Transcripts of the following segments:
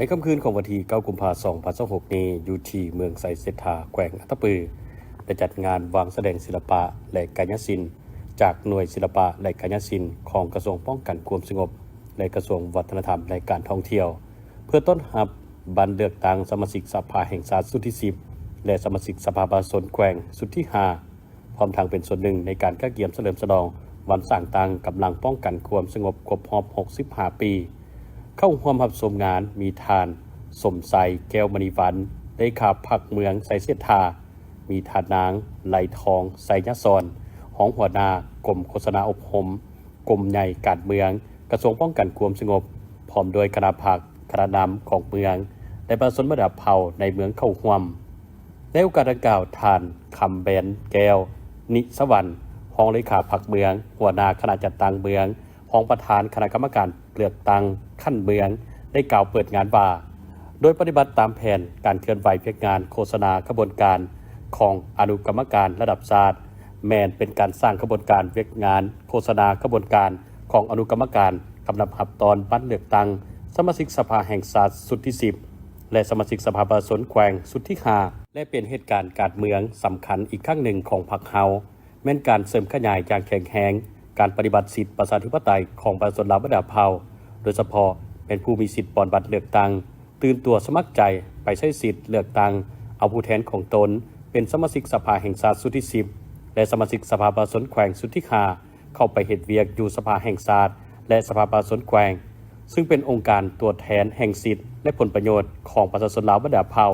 ในค่ำคืนของวันที่9 กุมภาพันธ์ 2026 นี้อยู่ที่เมืองไซเซธาแขวงอัตตปือได้จัดงานวางแสดงศิลปะและกายศิลป์จากหน่วยศิลปะและกายศิลป์ของกระทรวงป้องกันความสงบและกระทรวงวัฒนธรรมและการท่องเที่ยวเพื่อต้อนรับบันเลือกตั้งสมาชิกสภาแห่งชาติสุดที่ 10 และสมาชิกสภาประชาชนแขวงสุดที่ 5 พร้อมทางเป็นส่วนหนึ่งในการก้าวเกี่ยมเฉลิมฉลองวันสร้างตั้งกำลังป้องกันความสงบครบรอบ 65 ปี เข้าร่วมรับชมงานมีทานสมใสแก้วมณีวันเลขาพักเมืองไซเซธามีทานนางไหลทองไซยะซอนห้องหัวหน้ากรมโฆษณาอบรมกรมใหญ่การเมืองกระทรวงป้องกันความสงบพร้อมโดยคณะผักคณะนำของเมืองและประชาชนระดับเผ่าในเมืองเข้าร่วมในโอกาสดังกล่าวทานคำแบนแก้วนิสวรรณห้องเลขาพักเมืองหัวหน้าคณะจัดตั้งเมืองห้องประธานคณะกรรมการเลือกตั้งขั้นเมืองได้กล่าวเปิดงานว่าโดยปฏิบัติตามแผนการเคลื่อนไหวเพียงงานโฆษณาขบวนการของอนุกรรมการระดับชาติแมนเป็นการสร้างขบวนการเวียกงานโฆษณาขบวนการของอนุกรรมการกำลังหับตอนปั้นเลือกตั้งสมาชิกสภาแห่งชาติสุดที่ 10 และสมาชิกสภาประชาชนแขวงสุดที่ 5 และเป็นเหตุการณ์การเมืองสำคัญอีกครั้งหนึ่งของพรรคเฮาแม้นการเสริมขยายอย่างแข็งแรงการปฏิบัติสิทธิประชาธิปไตยของประชาชนลาวระดับเผ่าโดยเฉพาะเป็นผู้มีสิทธิ์ปอนบัตรเลือกตั้งตื่นตัวสมัครใจไปใช้สิทธิ์เลือกตั้งเอาผู้แทนของตนเป็นสมาชิกสภาแห่งชาติสุดที่ 10 และสมาชิกสภาประชาชนแขวงสุดที่ 5 เข้าไปเฮ็ดเวียกอยู่สภาแห่งชาติและสภาประชาชนแขวงซึ่งเป็นองค์การตัวแทนแห่งสิทธิและผลประโยชน์ของประชาชนลาวระดับเผ่า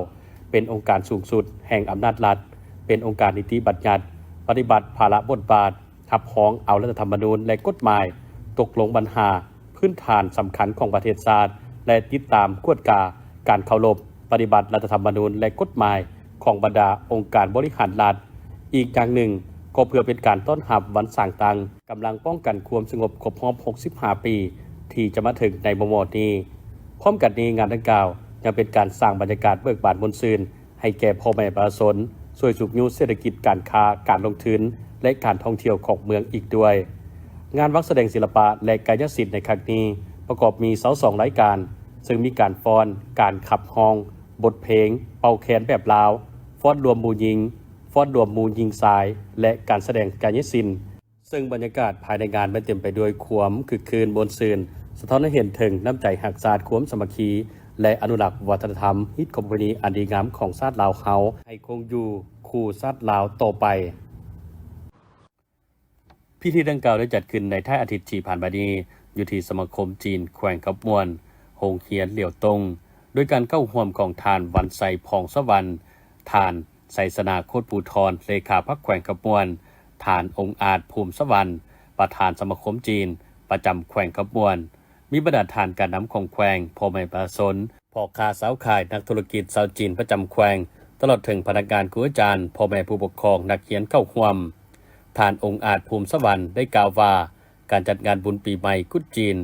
เป็นองค์การสูงสุดแห่งอำนาจรัฐเป็นองค์การนิติบัญญัติปฏิบัติภาระบทบาทขับฮ้องเอารัฐธรรมนูญและกฎหมายตกลงปัญหาพื้นฐานสำคัญของประเทศชาติและติดตามกวดกาการเคารพปฏิบัติรัฐธรรมนูญและกฎหมายของบรรดาองค์การบริหารรัฐอีกอย่างหนึ่งก็เพื่อเป็นการต้อนรับวันสร้างตั้งกำลังป้องกันความสงบครบรอบ 65 ปีที่จะมาถึงในบ่มอนี้พร้อมกันนี้งานดังกล่าวยังเป็นการสร้างบรรยากาศเบิกบานมนต์ซื่นให้แก่พ่อแม่ประชาชนช่วยสุขยุเศรษฐกิจการค้าการลงทุนและการท่องเที่ยวของเมืองอีกด้วยงานวักแสดงศิลปะและกายศิลป์ในครั้งนี้ประกอบมี2รายการซึ่งมีการฟ้อนการขับฮ้องบทเพลงเป่าแคนแบบลาวฟ้อนรวมหมู่หญิงฟ้อนรวมหมู่หญิงชายและการแสดงกายศิลป์ซึ่งบรรยากาศภายในงานมันเต็มไปด้วยความคึกคืนบนซื่นสะท้อนให้เห็นถึงน้ำใจหักษาความสามัคคีและอนุรักษ์วัฒนธรรมฮิตคอมพานีอันดีงามของชาติลาวเฮาให้คงอยู่คู่ชาติลาวต่อไปพิธีดังกล่าวได้จัดขึ้นในท้ายอาทิตย์ที่ผ่านมานี้อยู่ที่สมาคมจีนแขวงขับมวนโฮงเฮียนเหลี่ยวตงโดยการเข้าร่วมของทานวันไซพองสวรรค์ทานไซสนาโคตรปูทรเลขาพรรคแขวงขับมวนทานองค์อาจภูมิสวรรค์ประธานสมาคมจีนประจำแขวงขับมวนมีบรรดาทานการนำของแขวงพ่อแม่ประชาชนพ่อค้าสาวขายนักธุรกิจชาวจีนประจำแขวงตลอดถึงพนักงานครูอาจารย์พ่อแม่ผู้ปกครองนักเรียนเข้าร่วมทานองค์อาจภูมิสวรรค์ได้กล่าวว่าการจัดงานบุญปีใหม่กุดจีน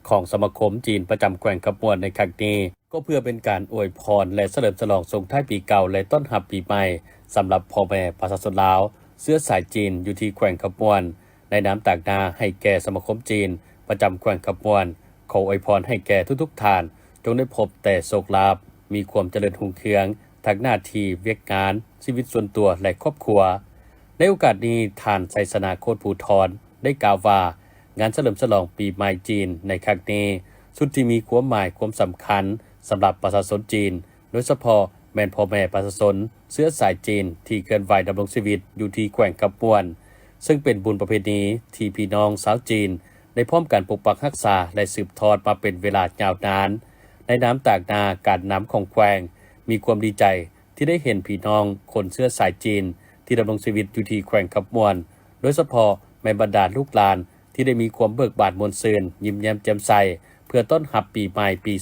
ของสมาคมจีนประจำแขวงขับมวนในครั้งนี้ก็เพื่อเป็นการอวยพรและเฉลิมฉลองส่งท้ายปีเก่าและต้อนรับปีใหม่สำหรับพ่อแม่ประชาชนลาวเชื้อสายจีนอยู่ที่แขวงขับมวนในน้ำตากนาให้แก่สมาคมจีนประจำแขวงขับมวนขออวยพรให้แก่ทุกๆท่านจงได้พบแต่โชคลาภมีความเจริญรุ่งเรืองทางหน้าที่เวียกงานชีวิตส่วนตัวและครอบครัวในโอกาสนี้ท่านไซสนาโคตรภูทรได้กล่าวว่างานเฉลิมฉลองปีใหม่จีนในครั้งนี้สุดที่มีความหมายความสำคัญสำหรับประชาชนจีนโดยเฉพาะแม่นพ่อแม่ประชาชนเชื้อสายจีนที่เคลื่อนไหวดำรงชีวิตอยู่ที่แขวงขับมวนซึ่งเป็นบุญประเพณีที่พี่น้องชาวจีนได้พร้อมกันปกปักรักษาและสืบทอดมาเป็นเวลายาวนานในน้ำตากนาการน้ำของแขวงมีความดีใจที่ได้เห็นพี่น้องคนเชื้อสายจีนที่ดำรงชีวิตอยู่ที่แขวงขับมวนโดยเฉพาะแม่บรรดาลูกหลานที่ได้มีความเบิกบานมวลซื่นยิ้มแย้มแจ่มใสเพื่อต้อนรับปีใหม่ปี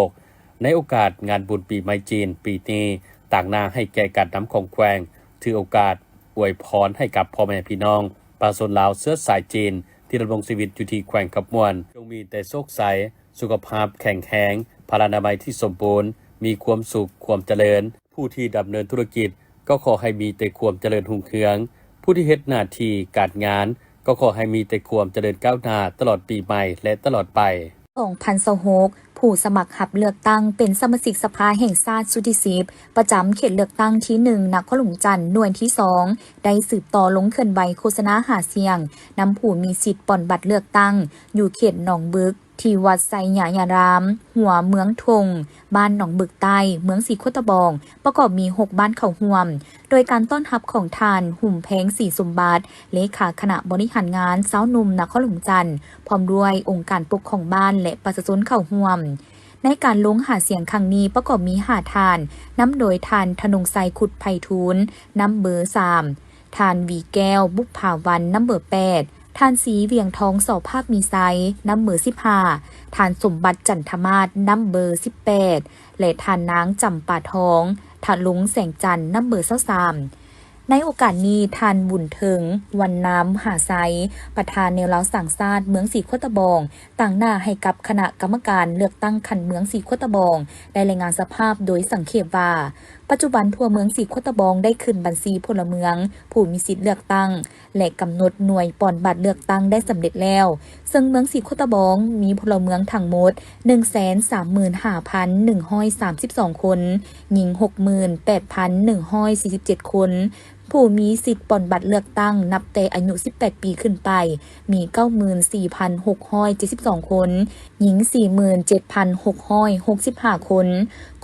2026 ในโอกาสงานบุญปีใหม่จีนปีนี้ต่างหน้าให้แก่การนำของแขวงถือโอกาสอวยพรให้กับพ่อแม่พี่น้องประชาชนลาวเชื้อสายจีนที่ดำรงชีวิตอยู่ที่แขวงขับมวนจงมีแต่โชคใสสุขภาพแข็งแรงพลานามัยที่สมบูรณ์มีความสุขความเจริญผู้ที่ดำเนินธุรกิจก็ขอให้มีแต่ความเจริญรุ่งเรืองผู้ที่เฮ็ดหน้าที่การงานก็ขอให้มีแต่ความเจริญก้าวหน้าตลอดปีใหม่และตลอดไป 2026 ผู้สมัครหับเลือกตั้งเป็นสมาชิกสภาแห่งชาติสุทธิสิบประจำเขตเลือกตั้งที่1นครหลวงจันทน์หน่วยที่2ได้สืบต่อลงเคลื่อนไหวโฆษณาหาเสียงนำผู้มีสิทธิ์ป่อนบัตรเลือกตั้งอยู่เขตหนองบึกที่วัดไซหยายารามหัวเมืองทงบ้านหนองบึกใต้เมืองสีโคตะบองประกอบมี6บ้านเขาห่วมโดยการต้อนรับของทานหุ่มแพงสีสมบัติเลขาคณะบริหารงานเช้านุ่มนครหลวงจันทน์พร้อมด้วยองค์การปกครองบ้านและประชาชนเขาห่วมในการลงหาเสียงครั้งนี้ประกอบมีหาทานน้ำโดยทานธนงไซขุดไพฑูรย์น้ำเบอร์3ทานวีแก้วบุพภาวันน้ำเบอร์8ทานสีเวียงทองสอภาพมีไซน้ำเบอร์15ทานสมบัติจันทมาศน้ำเบอร์18และทานนางจำปาทองทานลุงแสงจันทร์น้ำเบอร์23ในโอกาสนี้ทานบุญเถิงวันน้ำหาไซประธานแนวเล้าสั่งซาดเมืองสีโคตะบองต่างหน้าให้กับคณะกรรมการเลือกตั้งขันเมืองสีโคตะบองได้รายงานสภาพโดยสังเขปว่าปัจจุบันทั่วเมืองสีโคตะบองได้ขึ้นบัญชีพลเมืองผู้มีสิทธิเลือกตั้งและกำหนดหน่วยป่อนบัตรเลือกตั้งได้สำเร็จแล้วซึ่งเมืองสีโคตะบองมีพลเมืองทั้งหมด 135,132 คนหญิง 68,147 คนผู้มีสิทธิ์ป่อนบัตรเลือกตั้งนับแต่อายุ18ปีขึ้นไปมี 94,672 คนหญิง 47,665 คน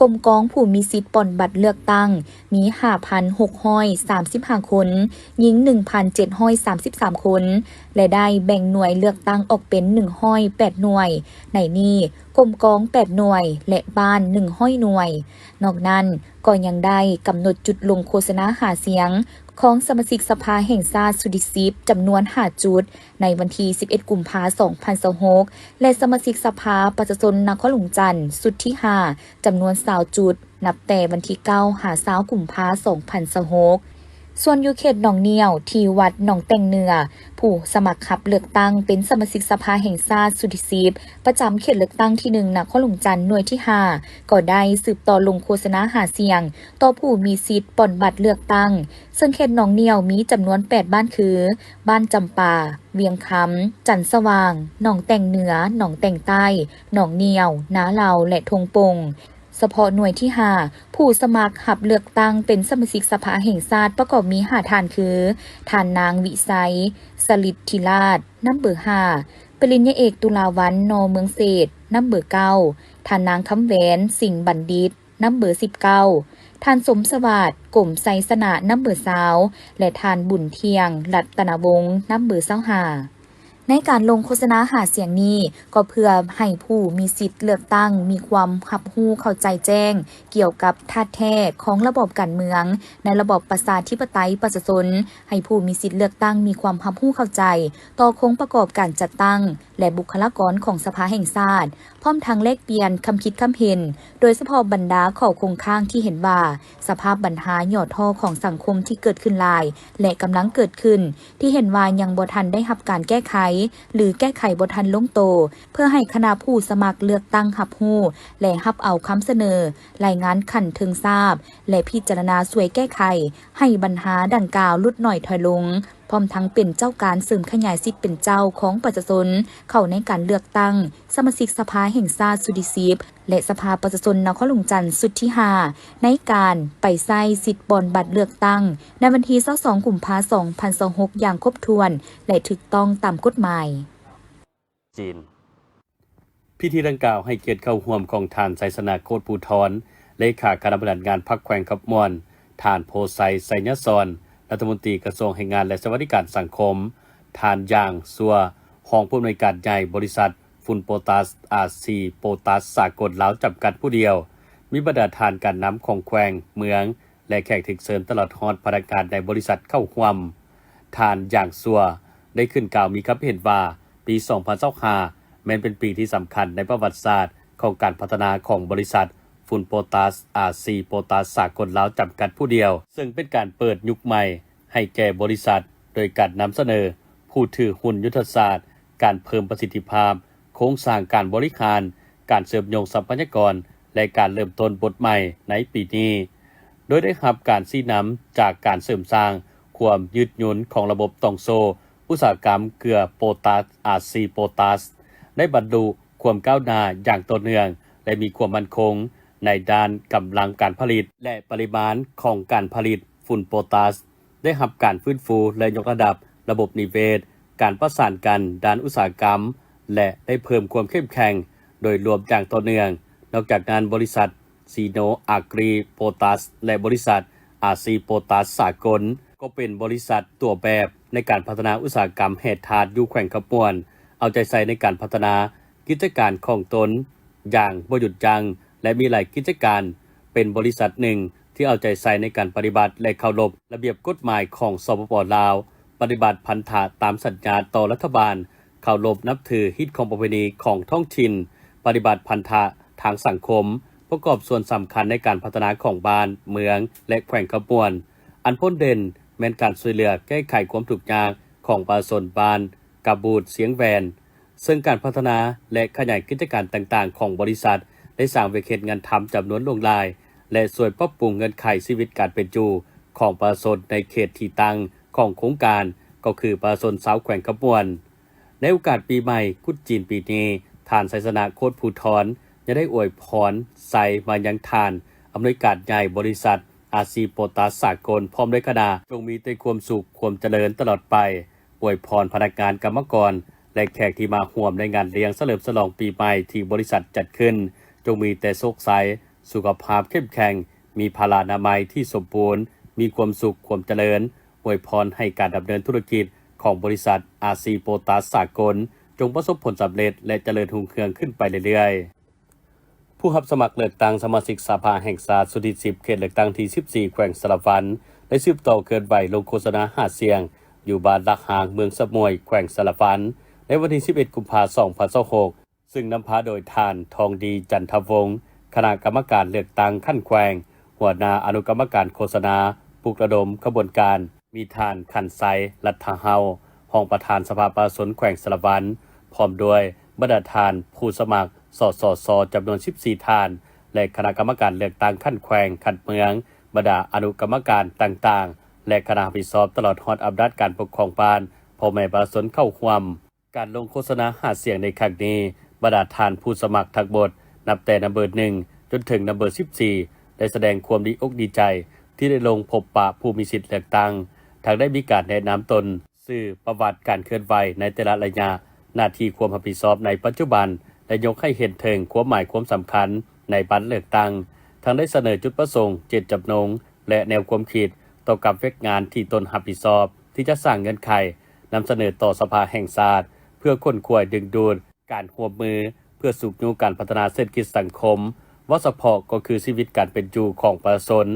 กรมกองผู้มีสิทธิ์ป่อนบัตรเลือกตั้งมี 5,635 คนหญิง 1,733 คนและได้แบ่งหน่วยเลือกตั้งออกเป็น108หน่วยในนี้กรมกอง8หน่วยและบ้าน100หน่วยนอกนั้นก็ยังได้กำหนดจุดลงโฆษณาหาเสียงของสมาชิกสภาแห่งชาติสุทธิสิบจำนวน5จุดในวันที่11กุมภาพันธ์2026และสมาชิกสภาประชาชนนครหลวงจันทน์สุดที่5จำนวน20จุดนับแต่วันที่9 กุมภาพันธ์2026ส่วนอยู่เขตหนองเนียวที่วัดหนองแต่งเหนือผู้สมัครขับเลือกตั้งเป็นสมาชิกสภาแห่งชาติสุทธิสิบประจำเขตเลือกตั้งที่1นครหลวงจันทน์หน่วยที่5ก็ได้สืบต่อลงโฆษณาหาเสียงต่อผู้มีสิทธิ์ป่อนบัตรเลือกตั้งซึ่งเขตหนองเนียวมีจำนวน8บ้านคือบ้านจำปาเวียงคำจันทร์สว่างหนองแต่งเหนือหนองแต่งใต้หนองเนียวนาเหลาและทงปงเฉพาะหน่วยที่5ผู้สมัครหับเลือกตั้งเป็นสมาชิกสภาแห่งชาติประกอบมี5ทานคือทานนางวิไสสลิดธิราชน้ำเบอร์5ปริญญาเอกตุลาวันนเมืองเศษน้ำเบอร์9ทานนางคำแหวนสิงห์บัณฑิตน้ำเบอร์19ทานสมสวัสดิ์กลมไซสนะน้ำเบอร์20และทานบุญเทียงรัตนวงศ์น้ำเบอร์25ในการลงโฆษณาหาเสียงนี้ก็เพื่อให้ผู้มีสิทธิ์เลือกตั้งมีความรับรู้เข้าใจแจ้งเกี่ยวกับท่าแท้ของระบบการเมืองในระบบประชาธิปไตยประชาชนให้ผู้มีสิทธิ์เลือกตั้งมีความรับรู้เข้าใจต่อโครงประกอบการจัดตั้งและบุคลากรของสภาแห่งชาติพร้อมทั้งแลกเปลี่ยนคำคิดคำเห็นโดยเฉพาะบรรดาข้อคงค้างที่เห็นว่าสภาพปัญหาหย่อท่อของสังคมที่เกิดขึ้นหลายและกำลังเกิดขึ้นที่เห็นว่ายังบ่ทันได้รับการแก้ไขหรือแก้ไขบ่ทันลงโตเพื่อให้คณะผู้สมัครเลือกตั้งรับรู้และรับเอาคำเสนอรายงานขันถึงทราบและพิจารณาช่วยแก้ไขให้ปัญหาดังกล่าวลดหน่อยถอยลงพร้อมทั้งเป็นเจ้าการเสริมขยายสิทธิ์เป็นเจ้าของประชาชนเข้าในการเลือกตั้งสมาชิกสภาแห่งชาติสุทธิสิบและสภาประชาชนนครหลวงจันทน์สุดที่5ในการไปใช้สิทธิ์ป่อนบัตรเลือกตั้งในวันที่22กุมภาพันธ์2026อย่างครบถ้วนและถูกต้องตามกฎหมายจีนพิธีดังกล่าวให้เกียรติเข้าร่วมของทานไสสนาโคตรภูทรเลขาคณะบริหารงานพรรคแขวงขับม่วนทานโพไซไสยศรรัฐมนตรีกระทรวงแรงงานและสวัสดิการสังคมทานย่างซัวห้องผู้อำนวยการใหญ่บริษัทฝุ่นโปตัสอาซีโปตัสสากลลาวจำกัดผู้เดียวมีบรรดาทานการน้ำของแขวงเมืองและแขกถึกเชิญตลอดฮอดพนักงานในบริษัทเข้าร่วมทานย่างซัวได้ขึ้นกล่าวมีความเห็นว่าปี2025แม้นเป็นปีที่สำคัญในประวัติศาสตร์ของการพัฒนาของบริษัทฝุ่นโปตัสอาซีโปตัสสากลลาวจำกัดผู้เดียวซึ่งเป็นการเปิดยุคใหม่ให้แก่บริษัทโดยการนำเสนอผู้ถือหุ้นยุทธศาสตร์การเพิ่มประสิทธิภาพโครงสร้างการบริการการเสริมโยงทรัพยากรและการเริ่มต้นบทใหม่ในปีนี้โดยได้รับการชี้นำจากการเสริมสร้างความยืดหยุ่นของระบบต่องโซ่อุตสาหกรรมเกลือโปตัสอาซีโปตัสได้บรรลุความก้าวหน้าอย่างต่อเนื่อง และมีความมั่นคงในด้านกำลังการผลิตและปริมาณของการผลิตฝุ่นโพแทสได้รับการฟื้นฟูและยกระดับระบบนิเวศการประสานกันด้านอุตสาหกรรมและได้เพิ่มความเข้มแข็งโดยรวมอย่างต่อเนื่องนอกจากนั้นบริษัทซีโนอากรีโพแทสและบริษัทอาซีโพแทสสากลก็เป็นบริษัทตัวแบบในการพัฒนาอุตสาหกรรมแห่ธาตุอยู่แขวงขบวนเอาใจใส่ในการพัฒนากิจการของตนอย่างบ่หยุดยั้งและมีหลายกิจการเป็นบริษัทหนึ่งที่เอาใจใส่ในการปฏิบัติและเคารพระเบียบกฎหมายของสปป.ลาวปฏิบัติพันธะตามสัญญาต่อรัฐบาลเคารพนับถือฮิตของประเพณีของท้องถิ่นปฏิบัติพันธะทางสังคมประกอบส่วนสำคัญในการพัฒนาของบ้านเมืองและแขวงขบวนอันพ้นเด่นแม้นการช่วยเหลือแก้ไขความทุกข์ยากของประชาชนบ้านกระบูดเสียงแวนซึ่งการพัฒนาและขยายกิจการต่างๆของบริษัทได้สร้างเวทีงานทำจำนวนลงหลายและช่วยปรับปรุงเงื่อนไขชีวิตการเป็นอยู่ของประชาชนในเขตที่ตั้งของโครงการก็คือประชาชนชาวแขวงขบวนในโอกาสปีใหม่กุดจีนปีนี้ท่านไสสนะโคตรภูธรจะได้อวยพรใส่มายังทานอำนวยการใหญ่บริษัทอาซีโพแทสสากลพร้อมด้วยคณะจงมีแต่ความสุขความเจริญตลอดไปอวยพรพนักงานกรรมกรและแขกที่มาร่วมในงานเลี้ยงเฉลิมฉลองปีใหม่ที่บริษัทจัดขึ้นจงมีแต่โชคใสสุขภาพเข้มแข็งมีพลานามัยที่สมบูรณ์มีความสุขความเจริญอวยพรให้การดำเนินธุรกิจของบริษัทอาซีโพแทสสากลจงประสบผลสำเร็จและเจริญรุ่งเรืองขึ้นไปเรื่อยๆผู้รับสมัครเลือกตั้งสมาชิกสภาแห่งชาติสุดที่10เขตเลือกตั้งที่14แขวงสารวันได้สืบต่อเกินใบลงโฆษณาหาเสียงอยู่บ้านลักหางเมืองสะมวยแขวงสารวันในวันที่11กุมภาพันธ์2026ซึ่งนำพาโดยท่านทองดีจันทวงศ์คณะกรรมการเลือกตั้งขั้นแขวงหัวหน้าอนุกรรมการโฆษณาปลุกระดมขบวนการมีท่านขันไซรัฐเฮาห้องประธานสภาประชาชนแขวงสารวันพร้อมด้วยบรรดาท่านผู้สมัครสสจำนวน14ท่านและคณะกรรมการเลือกตั้งขั้นแขวงขั้นเมืองบรรดาอนุกรรมการต่างๆและคณะรับผิดชอบตลอดฮอดอำนาจการปกครองบ้านพ่อแม่ประชาชนเข้าร่วมการลงโฆษณาหาเสียงในครั้งนี้บรรดาท่านผู้สมัครทั้งหมดนับแต่นัมเบอร์1จนถึงนัมเบอร์14ได้แสดงความดีอกดีใจที่ได้ลงพบปะผู้มีสิทธิเลือกตั้งทั้งได้มีการแนะนำตนสื่อประวัติการเคลื่อนไหวในแต่ละระยะหน้าที่ความรับผิดชอบในปัจจุบันและยกให้เห็นถึงความหมายความสำคัญในบัตรเลือกตั้งทั้งได้เสนอจุดประสงค์เจตจำนงและแนวความคิดต่อกับเวกงานที่ตนรับผิดชอบที่จะสร้างเงื่อนไขนำเสนอต่อสภาแห่งชาติเพื่อค้นคว้าดึงดูดการร่วมมือเพื่อสูบยูการพัฒนาเศรษฐกิจสังคมว่าเฉพาะก็คือชีวิตการเป็นอยู่ของประชาชน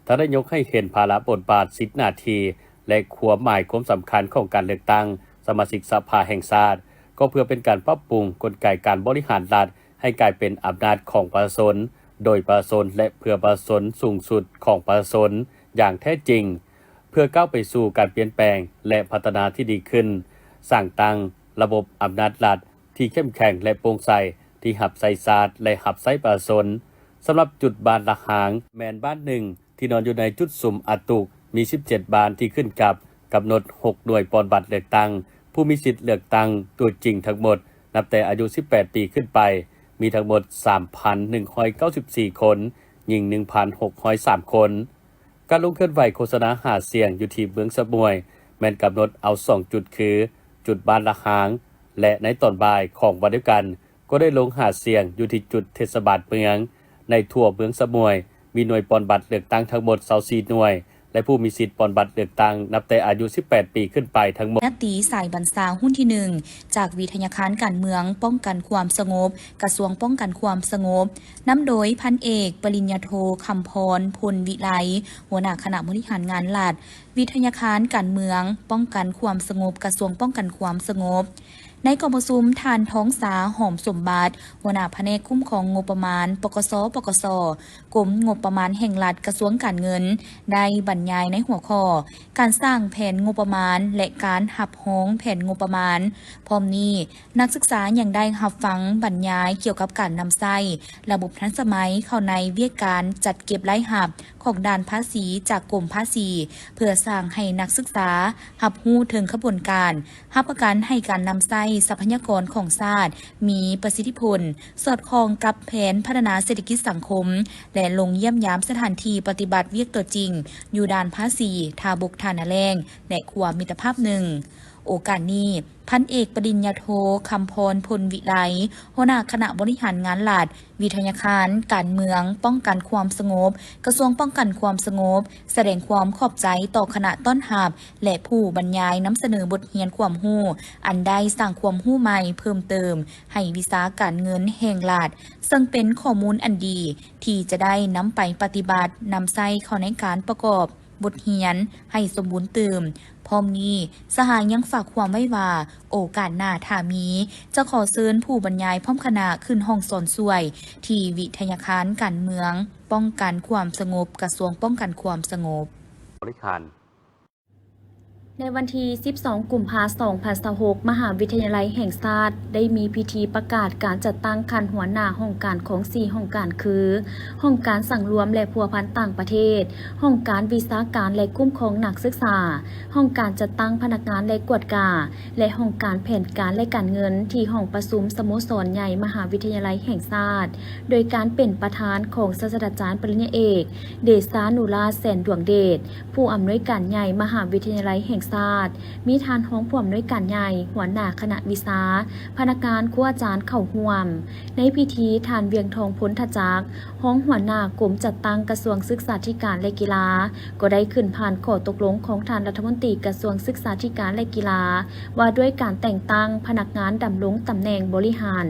ทั้งได้ยกให้เห็นภาระบทบาทสิทธิหน้าที่และความหมายความสำคัญของการเลือกตั้งสมาชิกสภาแห่งชาติก็เพื่อเป็นการปรับปรุงกลไกการบริหารรัฐให้กลายเป็นอำนาจของประชาชนโดยประชาชนและเพื่อประชาชนสูงสุดของประชาชนอย่างแท้จริงเพื่อก้าวไปสู่การเปลี่ยนแปลงและพัฒนาที่ดีขึ้นสร้างตั้งระบบอำนาจรัฐที่เข้มแข็งและโปร่งใสที่หับไซศาสตร์และหับไซประชาชนสำหรับจุดบ้านละหางแมนบ้านหนึ่งที่นอนอยู่ในจุดสุ่มอาตุกมี17บ้านที่ขึ้นกับกำหนด6หน่วยปอนบัตรเลือกตั้งผู้มีสิทธิ์เลือกตั้งตัวจริงทั้งหมดนับแต่อายุ18ปีขึ้นไปมีทั้งหมด 3,194 คนหญิง 1,603 คนการลงเคลื่อนไหวโฆษณาหาเสียงอยู่ที่เมืองสะมวยแม่นกำหนดเอา2จุดคือจุดบ้านละหางและในตอนบ่ายของวันเดียวกันก็ได้ลงหาเสียงอยู่ที่จุดเทศบาลเมืองในทั่วเมืองสะมวยมีหน่วยปอนบัตรเลือกตั้งทั้งหมด24หน่วยและผู้มีสิทธิ์ปอนบัตรเลือกตั้งนับแต่อายุ18ปีขึ้นไปทั้งหมดนตีสายบรรษาหุ้นที่1จากวิทยาคารการเมืองป้องกันความสงบกระทรวงป้องกันความสงบนำโดยพันเอกปริญญาโทคำพรพลวิไลหัวหน้าคณะบริหารงานหลัดวิทยาคารการเมืองป้องกันความสงบกระทรวงป้องกันความสงบในกองประชุมทานท้องสาหอมสมบัติหัวหน้าแผนกคุ้มครองงบประมาณปกสกรมงบประมาณแห่งรัฐกระทรวงการเงินได้บรรยายในหัวข้อการสร้างแผนงบประมาณและการหับฮ้องแผนงบประมาณพร้อมนี้นักศึกษายังได้รับฟังบรรยายเกี่ยวกับการนำใช้ระบบทันสมัยเข้าในเวียกการจัดเก็บรายหับของด่านภาษีจากกรมภาษีเพื่อสร้างให้นักศึกษารับรู้ถึงขบวนการรับประกันให้การนำใช้ ทรัพยากรของชาติมีประสิทธิผลสอดคล้องกับแผนพัฒนาเศรษฐกิจสังคมและลงเยี่ยมยามสถานที่ปฏิบัติเวียกตัวจริงอยู่ด้านภาษีทาบกทานาแรงและความมิตรภาพหนึ่งโอกาสนี้พันเอกปริญญาโทคำพรพลวิไลหัวหน้าคณะบริหารงานหลัดวิทยาคารการเมืองป้องกันความสงบกระทรวงป้องกันความสงบแสดงความขอบใจต่อคณะต้อนรับและผู้บรรยายนำเสนอบทเรียนความรู้อันได้สร้างความรู้ใหม่เพิ่มเติมให้วิชาการเงินแห่งรัฐซึ่งเป็นข้อมูลอันดีที่จะได้นำไปปฏิบัตินำใช้เข้าในการประกอบบทเรียนให้สมบูรณ์เติมพร้อมนี้สหายยังฝากความไว้ว่าโอกาสหน้าถ้ามีจะขอเชิญผู้บรรยายพร้อมคณะขึ้นห้องสอนสวย ที่วิทยาคารการเมืองป้องกันความสงบกระทรวงป้องกันความสงบบริหารในวันที่ 12 กุมภาพันธ์ 2026 มหาวิทยาลัยแห่งชาติได้มีพิธีประกาศการจัดตั้งคันหัวหน้าห้องการของ 4 ห้องการคือ ห้องการสั่งรวมและพัวพันต่างประเทศ ห้องการวิชาการและคุ้มครองนักศึกษา ห้องการจัดตั้งพนักงานและกวดกาและห้องการแผนการและการเงินที่ห้องประชุมสโมสรใหญ่มหาวิทยาลัยแห่งชาติโดยการเป็นประธานของศาสตราจารย์ปริญญาเอกเดชานุราชแสนดวงเดชผู้อำนวยการใหญ่มหาวิทยาลัยแห่งชาติมีทานห้องผู้อำนวยการใหญ่หัวหน้าคณะวิชาพนักงานครูอาจารย์เข้าร่วมในพิธีทานเวียงทองพ้นทจักห้องหัวหน้ากรมจัดตั้งกระทรวงศึกษาธิการและกีฬาก็ได้ขึ้นผ่านข้อตกลงของท่านรัฐมนตรีกระทรวงศึกษาธิการและกีฬาว่าด้วยการแต่งตั้งพนักงานดำรงตำแหน่งบริหาร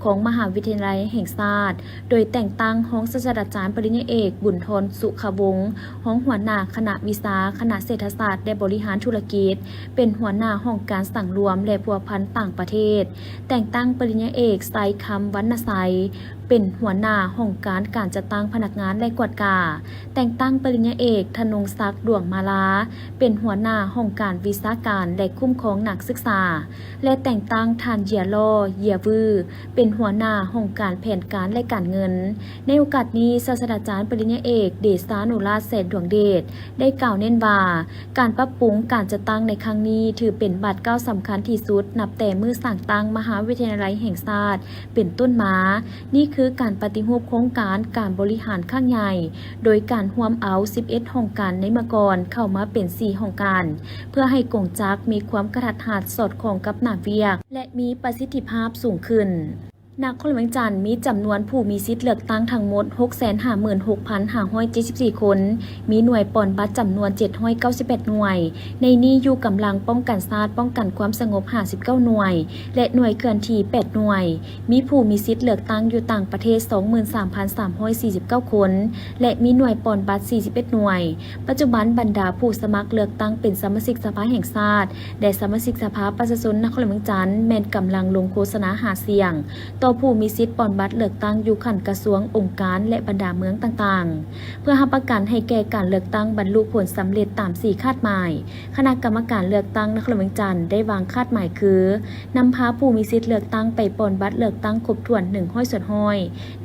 ของมหาวิทยาลัยแห่งชาติโดยแต่งตั้งห้องศาสตราจารย์ปริญญาเอกบุญทนสุขวงศ์ห้องหัวหน้าคณะวิชาคณะเศรษฐศาสตร์และบริหารธุรกิจเป็นหัวหน้าห้องการสั่งรวมและพัวพันต่างประเทศแต่งตั้งปริญญาเอกไซคำวรรณไสเป็นหัวหน้าห้องการจัดตั้งพนักงานและกวดกาแต่งตั้งปริญญาเอกธนงศักดิ์ดวงมาลาเป็นหัวหน้าห้องการวิชาการและคุ้มครองนักศึกษาและแต่งตั้งทานเยียโลเยียวือเป็นหัวหน้าห้องการแผนการและการเงินในโอกาสนี้ศาสตราจารย์ปริญญาเอกเดชานุราชแสนดวงเดชได้กล่าวเน้นว่าการปรับปรุงการจัดตั้งในครั้งนี้ถือเป็นบัตรก้าวสำคัญที่สุดนับแต่มือสั่งตั้งมหาวิทยาลัยแห่งชาติเป็นต้นมานี่คือการปฏิรูปโครงการบริหารข้างใหญ่โดยการร่วมเอา11ห้องการในเมื่อก่อนเข้ามาเป็น4ห้องการเพื่อให้กงจักมีความกระทัดรัดสอดคล้องกับหน้าเวียกและมีประสิทธิภาพสูงขึ้นนครหลวงจันทร์มีจำนวนผู้มีสิทธิ์เลือกตั้งทั้งหมด 656,574 คน มีหน่วยปอนบัตรจำนวน798หน่วย ในนี้อยู่กำลังป้องกันชาติป้องกันความสงบ59หน่วย และหน่วยเคลื่อนที่8หน่วย มีผู้มีสิทธิ์เลือกตั้งอยู่ต่างประเทศ 23,349 คน และมีหน่วยปอนบัตร41หน่วย ปัจจุบันบรรดาผู้สมัครเลือกตั้งเป็นสมาชิกสภาแห่งชาติและสมาชิกสภาประชาชนนครหลวงจันทร์แม่นกำลังลงโฆษณาหาเสียงต่อผู้มีสิทธิ์ปอนบัตรเลือกตั้งอยู่ขันกระทรวงองค์การและบรรดาเมืองต่างๆเพื่อรับประกันให้แก่การเลือกตั้งบรรลุผลสำเร็จตาม4คาดหมายคณะกรรมการเลือกตั้งนครหลวงจันทร์ได้วางคาดหมายคือนำพาผู้มีสิทธิ์เลือกตั้งไปปอนบัตรเลือกตั้งครบถ้วน100ส่วนห้อย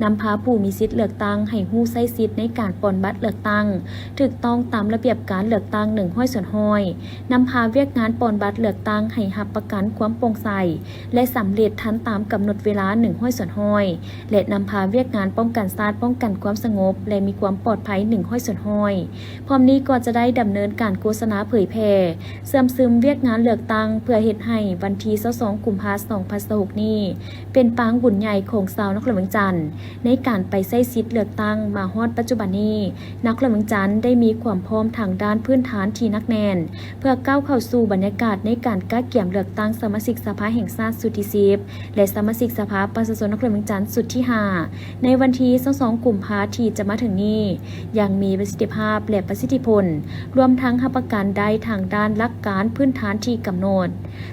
นำพาผู้มีสิทธิ์เลือกตั้งให้ฮู้ใช้สิทธิ์ในการปอนบัตรเลือกตั้งถูกต้องตามระเบียบการเลือกตั้ง100ส่วนห้อยนำพาเวียกงานปอนบัตรเลือกตั้งให้รับประกันความโปร่งใสและสำเร็จทันตามกำหนดเวลา100ส่วนห้อยและนำพาเวียกงานป้องกันชาติป้องกันความสงบและมีความปลอดภัย100ส่วนห้อยพร้อมนี้ก็จะได้ดำเนินการโฆษณาเผยแพร่เสริมซึมเวียกงานเลือกตั้งเพื่อเฮ็ดให้วันที่22กุมภาพันธ์2026นี้เป็นปางบุญใหญ่ของชาวนครหลวงจันทร์ในการไปใช้สิทธิ์เลือกตั้งมาฮอดปัจจุบันนี้นครหลวงจันทร์ได้มีความพร้อมทางด้านพื้นฐานที่หนักแน่นเพื่อก้าวเข้าสู่บรรยากาศในการกาเกี่ยมเลือกตั้งสมาชิกสภาแห่งชาติสุดที่10และสมาชิกสภาประชาชนนครหลวงจันทร์สุดที่5ในวันที่22กุมภาพันธ์ที่จะมาถึงนี้ยังมีประสิทธิภาพและประสิทธิผลรวมทั้งรับประกันได้ทางด้านหลักการพื้นฐานที่กำหนด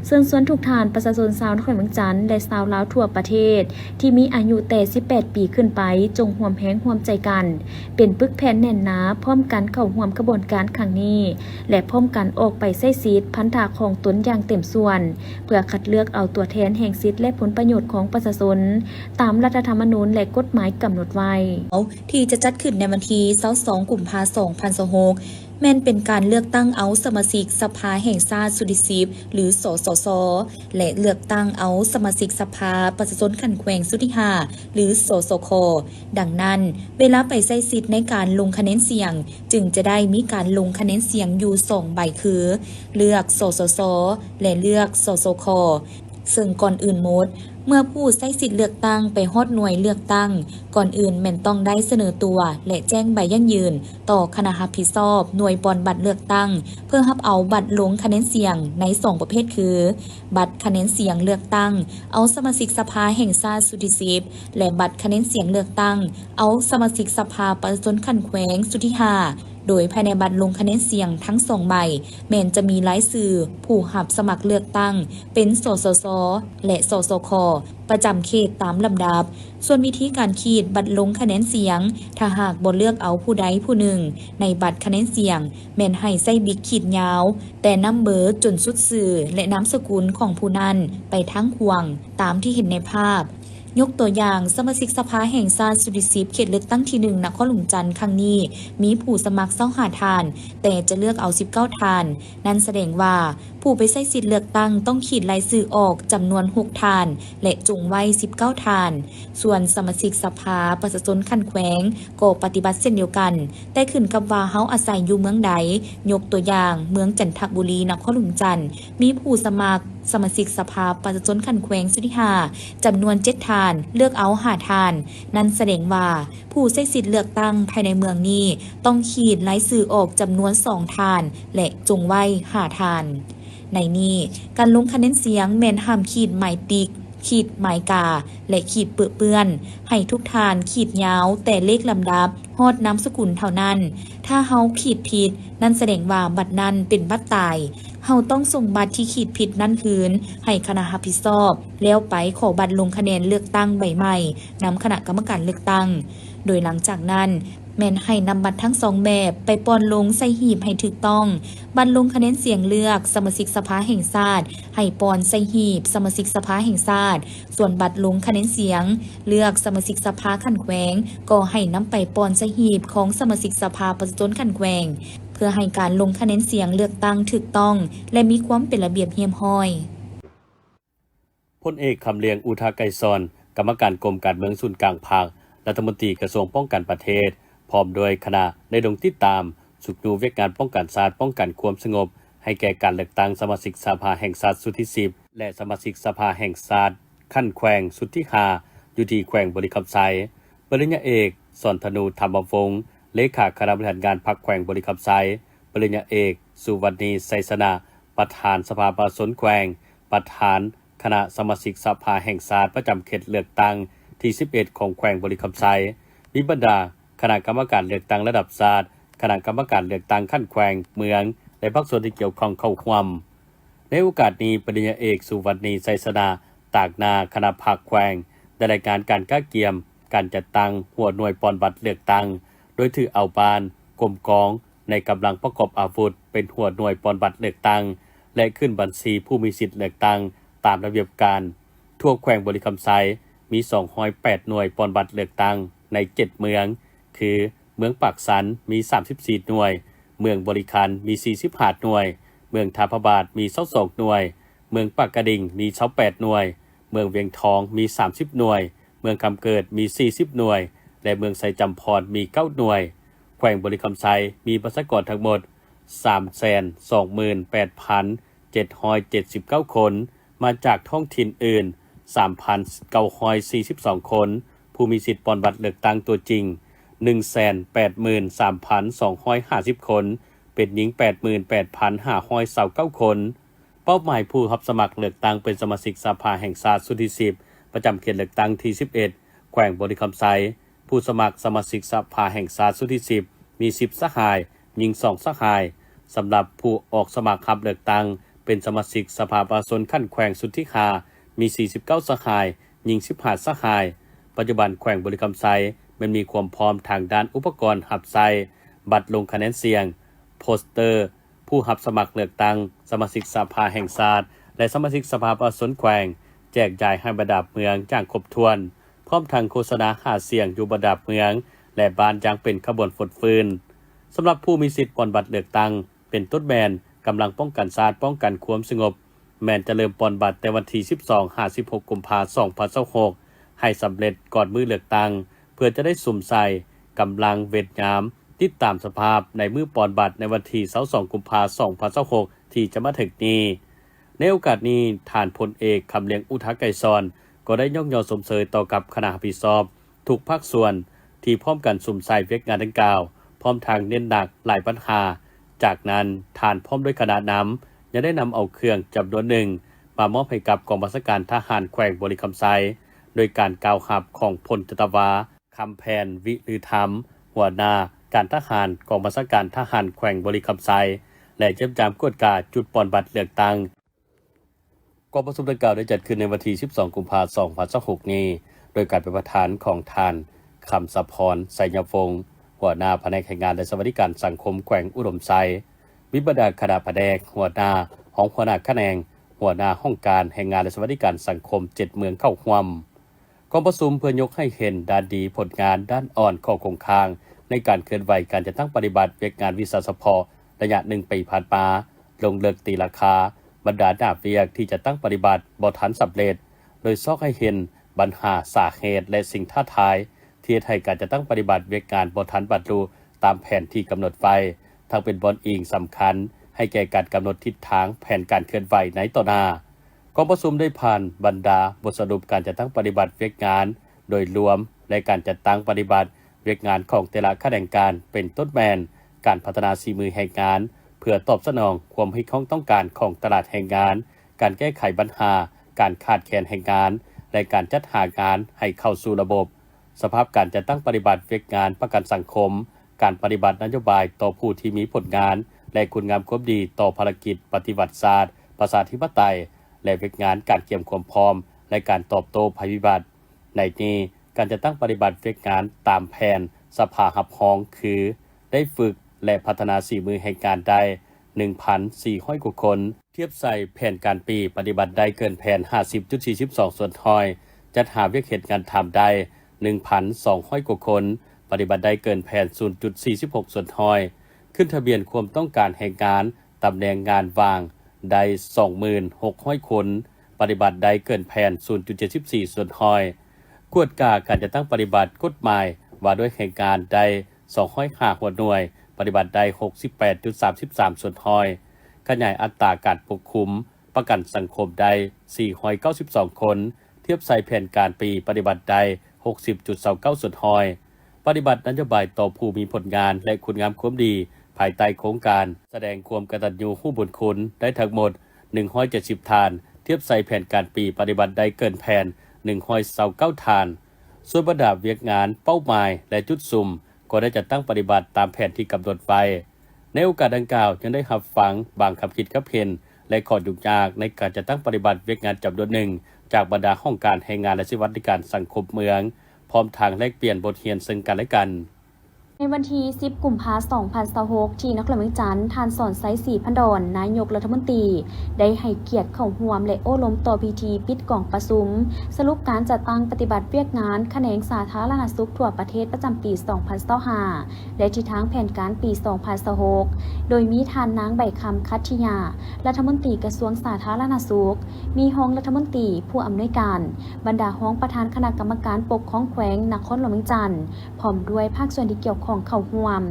ส่วนทุกท่านประชาชนชาวนครหลวงจันทร์และชาวลาวทั่วประเทศที่มีอายุแต่18ปีขึ้นไปจงร่วมแรงร่วมใจกันเป็นปึกแผ่นแน่นหนาพร้อมกันเข้าร่วมกระบวนการครั้งนี้และพร้อมกันออกไปใช้สิทธิ์พันธะของตนอย่างเต็มส่วนเพื่อคัดเลือกเอาตัวแทนแห่งสิทธิ์และผลประโยชน์ของประชาชนตามรัฐธรรมนูญและกฎหมายกำหนดไว้ที่จะจัดขึ้นในวันที่22กุมภาพันธ์2026 แม่นเป็นการเลือกตั้งเอาสมาชิกสภาแห่งชาติสุดิสิบหรือสสสและเลือกตั้งเอาสมาชิกสภาประชาชนขันแขวงสุที่5หรือสสคดังนั้นเวลาไปใช้สิทธิ์ในการลงคะแนนเสียงจึงจะได้มีการลงคะแนนเสียงอยู่2ใบคือเลือกสสสและเลือกสสคซึ่งก่อนอื่นหมดเมื่อผู้ใช้สิทธิ์เลือกตั้งไปฮอดหน่วยเลือกตั้งก่อนอื่นแม่นต้องได้เสนอตัวและแจ้งใบยั่งยืนต่อคณะรับผิดชอบหน่วยบอนบัตรเลือกตั้งเพื่อรับเอาบัตรลงคะแนนเสียงใน2ประเภทคือบัตรคะแนนเสียงเลือกตั้งเอาสมาชิกสภาแห่งชาติสุธิสิบและบัตรคะแนนเสียงเลือกตั้งเอาสมาชิกสภาประชาชนขันแขวงสุธิ5โดยภายในบัตรลงคะแนนเสียงทั้ง2ใบแม้นจะมีรายชื่อผู้รับสมัครเลือกตั้งเป็นสสสและสสคประจำเขตตามลำดับส่วนวิธีการขีดบัตรลงคะแนนเสียงถ้าหากบ่เลือกเอาผู้ใดผู้หนึ่งในบัตรคะแนนเสียงแม่นให้ใส่บิ๊กขีดยาวแต่นำเบอร์จนสุดสื่อและนามสกุลของผู้นั้นไปทั้งห่วงตามที่เห็นในภาพยกตัวอย่างสมาชิกสภาแห่งชาติสุดิสิบเขตเลือกตั้งที่1นครหลวงจันทร์ครั้งนี้มีผู้สมัคร25ทานแต่จะเลือกเอา19ทานนั่นแสดงว่าผู้ไปใช้สิทธิ์เลือกตั้งต้องขีดรายชื่อออกจำนวน6ทานและจุงไว้19ทานส่วนสมาชิกสภาประชาชนขันแขวงก็ปฏิบัติเช่นเดียวกันแต่ขึ้นกับว่าเฮาอาศัยอยู่เมืองใดยกตัวอย่างเมืองจันทบุรีนครหลวงจันทร์มีผู้สมัครสมาชิกสภาประชาชนขันแขวงสุธิหาจำนวน7ทานเลือกเอา5ทานนั่นแสดงว่าผู้ใช้สิทธิ์เลือกตั้งภายในเมืองนี้ต้องขีดรายชื่อออกจำนวน2ทานและจงไว้5ทานในนี้การลงคะแนนเสียงแม่นห้ามขีดหมายติ๊กขีดหมายกาและขีดเปื้อนให้ทุกทานขีดยาวแต่เลขลำดับฮอดนามสกุลเท่านั้นถ้าเฮาขีดผิดนั่นแสดงว่าบัตรนั้นเป็นบัตรตายเฮาต้องส่งบัตรที่ขีดผิดนั้นคืนให้คณะรับผิดชอบแล้วไปขอบัตรลงคะแนนเลือกตั้งใบใหม่นำคณะกรรมการเลือกตั้งโดยหลังจากนั้นแม่นให้นำบัตรทั้ง2แบบไปปอนลงใส่หีบให้ถูกต้องบัตรลงคะแนนเสียงเลือกสมาชิกสภาแห่งชาติให้ปอนใส่หีบสมาชิกสภาแห่งชาติส่วนบัตรลงคะแนนเสียงเลือกสมาชิกสภาขันแขวงก็ให้นำไปปอนใส่หีบของสมาชิกสภาประชาชนขันแขวงเพื่อให้การลงคะแนนเสียงเลือกตั้งถูกต้องและมีความเป็นระเบียบเรียบร้อยพลเอกคำเลียงอุทาไกรซอนกรรมการกรมการเมืองศูนย์กลางภาครัฐมนตรีกระทรวงป้องกันประเทศพร้อมโดยคณะได้ลงติดตามสุขนูเวกงานป้องกันชาติป้องกันความสงบให้แก่การเลือกตั้งสมาชิกสภาแห่งชาติสุดที่10และสมาชิกสภาแห่งชาติขั้นแขวงสุดที่5อยู่ที่แขวงบริคำไซปริญญาเอกสอนธนูธรรมวงศ์เลขาคณะบริหารงานพรรคแขวงบริคำไซปริญญาเอกสุวรรณีไสสนาประธานสภาประชาชนแขวงประธานคณะสมาชิกสภาแห่งชาติประจำเขตเลือกตั้งที่11ของแขวงบริคำไซมีบรรดาคณะกรรมการเลือกตั้งระดับชาติคณะกรรมการเลือกตั้งขั้นแขวงเมืองและภาคส่วนที่เกี่ยวข้องเข้าร่วมในโอกาสนี้ปริญญาเอกสุวรรณีไสสนาตากนาคณะพรรคแขวงได้รายการการก้าเกียมการจัดตั้งหัวหน่วยปอนบัตรเลือกตั้งโดยถือเอาปานกรมกองในกำลังประกอบอาวุธเป็นหัวหน่วยปอนบัตรเลือกตั้งและขึ้นบัญชีผู้มีสิทธิ์เลือกตั้งตามระเบียบการทั่วแขวงบริคำไซมี208หน่วยปอนบัตรเลือกตั้งใน7เมืองคือเมืองปากสันมี34หน่วยเมืองบริคันมี45หน่วยเมืองทาพบาทมี22หน่วยเมืองปากกระดิ่งมี28หน่วยเมืองเวียงทองมี30หน่วยเมืองคำเกิดมี40หน่วยและเมืองไซจำพรมี9หน่วยแขวงบริคำไซมีประชากรทั้งหมด 328,779 คนมาจากท้องถิ่นอื่น 3,942 คนผู้มีสิทธิ์ปอนบัตรเลือกตั้งตัวจริง 183,250 คนเป็นหญิง 85,529 คนเป้าหมายผู้รับสมัครเลือกตั้งเป็นสมาชิกสภาแห่งชาติสุดที่10ประจำเขตเลือกตั้งที่11แขวงบริคำไซผู้สมัครสมาชิกสภาแห่งชาติสุดที่10มี10สหายหญิง2สหายสำหรับผู้ออกสมัครรับเลือกตั้งเป็นสมาชิกสภาประชาชนขั้นแขวงสุดที่5มี49สหายหญิง15สหายปัจจุบันแขวงบริคำไซมันมีความพร้อมทางด้านอุปกรณ์หับไซบัตรลงคะแนนเสียงโปสเตอร์ผู้รับสมัครเลือกตั้งสมาชิกสภาแห่งชาติและสมาชิกสภาประชาชนแขวงแจกจ่ายให้บรรดาเมืองอย่างครบถ้วนพร้อมทางโฆษณาหาเสียงอยู่บรรดาเมืองและบ้านอย่างเป็นขบวนฝดฟืน สำหรับผู้มีสิทธิ์ปอนบัตรเลือกตั้งเป็นต้นแบนกำลังป้องกันชาติป้องกันความสงบแมนจะเริ่มปอนบัตรแต่วันที่12-16 กุมภาพันธ์ 2026ให้สำเร็จก่อนมื้อเลือกตั้งเพื่อจะได้สุ่มใส่กำลังเวทยามติดตามสภาพในมื้อปอนบัตรในวันที่22 กุมภาพันธ์ 2026ที่จะมาถึงนี้ในโอกาสนี้ท่านพลเอกคำเลียงอุทาไกรซอนก็ได้ย่องยอสมเสยต่อกับคณะรับผิดชอบทุกภาคส่วนที่พร้อมกันสุ่มใส่เวกงานดังกล่าวพร้อมทางเน้นหนักหลายปัญหาจากนั้นท่านพร้อมด้วยคณะนำยังได้นำเอาเครื่องจำนวนหนึ่งมามอบให้กับกองบัญชาการทหารแขวงบริคำไซโดยการกล่าวขับของพลจัตวาคำแพนวิลือธรรมหัวหน้าการทหารกองบัญชาการทหารแขวงบริคำไซและเยี่ยมยามกวดกาจุดปอนบัตรเลือกตั้งกองประชุมดังกล่าวได้จัดขึ้นในวันที่12 กุมภาพันธ์ 2026 นี้โดยการเป็นประธานของท่านคำสะพรไสยพงศ์หัวหน้าแผนกแรงงานและสวัสดิการสังคมแขวงอุดมไซวิบดาคณะแผนกหัวหน้าห้องหัวหน้าคะแนนหัวหน้าห้องการแรงงานและสวัสดิการสังคม7เมืองเข้าร่วมกองประชุมเพื่อยกให้เห็นด้านดีผลงานด้านอ่อนข้อคงคางในการเคลื่อนไหวการจะตั้งปฏิบัติเวกงานวิสาสพระยะ1 ปีผ่านมาลงเลิกตีราคาบรรดาดาบเวียกที่จะตั้งปฏิบัติบ่ทันสำเร็จโดยซอกให้เห็นปัญหาสาเหตุและสิ่งท้าทายที่ให้การจะตั้งปฏิบัติเวกงานบ่ทันบรรลุตามแผนที่กำหนดไว้ทั้งเป็นบอนอิงสำคัญให้แก่การกำหนดทิศทางแผนการเคลื่อนไหวในต่อหน้ากองประชุมได้ผ่านบรรดาบทสรุปการจัดตั้งปฏิบัติเวกงานโดยรวมและการจัดตั้งปฏิบัติเวกงานของแต่ละข้าราชการเป็นต้นแบนการพัฒนาฝีมือแห่งงานเพื่อตอบสนองความให้ข้องต้องการของตลาดแห่งงานการแก้ไขปัญหาการขาดแคลนแห่งงานและการจัดหางานให้เข้าสู่ระบบสภาพการจัดตั้งปฏิบัติเวกงานประกันสังคมการปฏิบัตินโยบายต่อผู้ที่มีผลงานและคุณงามความดีต่อภารกิจปฏิวัติศาสตร์ประชาธิปไตยและเวกงานการเตรียมความพร้อมและการตอบโต้ภัยพิบัติในนี้การจัดตั้งปฏิบัติเวกงานตามแผนสภาหับห้องคือได้ฝึกและพัฒนาฝีมือแห่งการได้ 1,400 กว่าคนเทียบใส่แผนการปีปฏิบัติได้เกินแผน 50.42 ส่วนทอยจัดหาเวียกเหตุการทำได้ 1,200 กว่าคนปฏิบัติได้เกินแผน 0.46 ส่วนทอยขึ้นทะเบียนความต้องการแห่งงานตำแหน่งงานว่างได้ 26,000 คนปฏิบัติได้เกินแผน 0.74 ส่วนทอยกวดกาการจะตั้งปฏิบัติกฎหมายว่าด้วยแห่งงานได้205หัวหน่วยปฏิบัติได้ 68.33 ส่วนทอยขยายอัตราการปกคุมประกันสังคมได้492 คนเทียบใส่แผนการปีปฏิบัติได้ 60.29 ส่วนทอยปฏิบัตินโยบายต่อผู้มีผลงานและคุณงามความดีภายใต้โครงการแสดงความกตัญญูผู้บุญคุณได้ทั้งหมด170 ทานเทียบใส่แผนการปีปฏิบัติได้เกินแผน129 ทานส่วนบรรดาเวียกงานเป้าหมายและจุดสุ่มก็ได้จัดตั้งปฏิบัติตามแผนที่กำหนดไว้ในโอกาสดังกล่าวยังได้รับฟังบางคำคิดคับเห็นและข้อยุ่งยากในการจัดตั้งปฏิบัติเวียกงานจำนวนหนึ่งจากบรรดาห้องการแรงงานและสวัสดิการสังคมเมืองพร้อมทางแลกเปลี่ยนบทเรียนซึ่งกันและกันในวันที่ 10 กุมภาพันธ์ 2026 ที่นครหลวงจันทร์ท่านสอนไซสีพันดอนนายกรัฐมนตรีได้ให้เกียรติเข้าร่วมและโอ้ล้มต่อพิธีปิดกองประชุมสรุปการจัดตั้งปฏิบัติเวียกงานแขนงสาธารณสุขทั่วประเทศประจำปี 2025และทิศทางแผนการปี 2026 โดยมีท่านนางใบคำคัตถิยารัฐมนตรีกระทรวงสาธารณสุขมีรองรัฐมนตรีผู้อำนวยการบรรดาห้องประธานคณะกรรมการปกครองแขวงนครหลวงจันทร์พร้อมด้วยภาคส่วนที่เกี่ยวข้องเข้าร่วม